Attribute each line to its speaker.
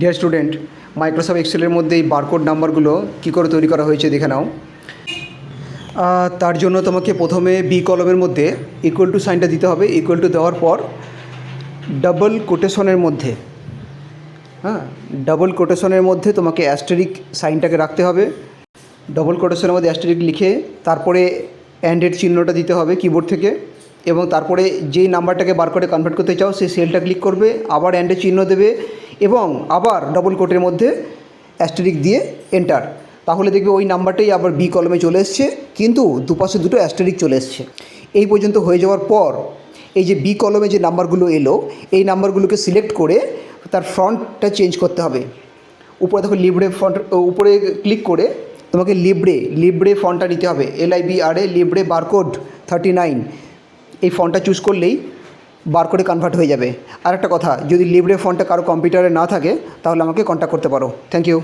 Speaker 1: Dear student, Microsoft এক্সেলের মধ্যে এই barcode নাম্বারগুলো কী করে তৈরি করা হয়েছে দেখে নাও। তার জন্য তোমাকে প্রথমে বি কলমের মধ্যে ইকুয়াল টু সাইনটা দিতে হবে। ইকুয়াল টু দেওয়ার পর ডাবল কোটেশনের মধ্যে ডাবল কোটেশনের মধ্যে তোমাকে অ্যাস্টেরিক সাইনটাকে রাখতে হবে। ডবল কোটেশনের মধ্যে অ্যাস্টেরিক লিখে তারপরে অ্যান্ডের চিহ্নটা দিতে হবে কিবোর্ড থেকে, এবং তারপরে যেই নাম্বারটাকে বারকোডে কনভার্ট করতে চাও সেই সেলটা ক্লিক করবে, আবার অ্যান্ডের চিহ্ন দেবে এবং আবার ডবল কোটের মধ্যে অ্যাস্টেরিক দিয়ে এন্টার। তাহলে দেখবে ওই নাম্বারটাই আবার বি কলমে চলে এসছে, কিন্তু দুপাশে দুটো অ্যাস্টেরিক চলে এসছে। এই পর্যন্ত হয়ে যাওয়ার পর এই যে বি কলমে যে নাম্বারগুলো এলো, এই নাম্বারগুলোকে সিলেক্ট করে তার ফন্টটা চেঞ্জ করতে হবে। উপরে দেখো লিব্রে ফন্ট, উপরে ক্লিক করে তোমাকে লিব্রে ফন্টটা নিতে হবে। LIBRA লিব্রে বারকোড 39 এই ফন্টটা চুজ করলেই বারকোডে কনভার্ট হয়ে যাবে। আর একটা কথা, যদি লিব্রে ফন্টটা কারো কম্পিউটারে না থাকে তাহলে আমাকে কন্ট্যাক্ট করতে পারো। Thank you.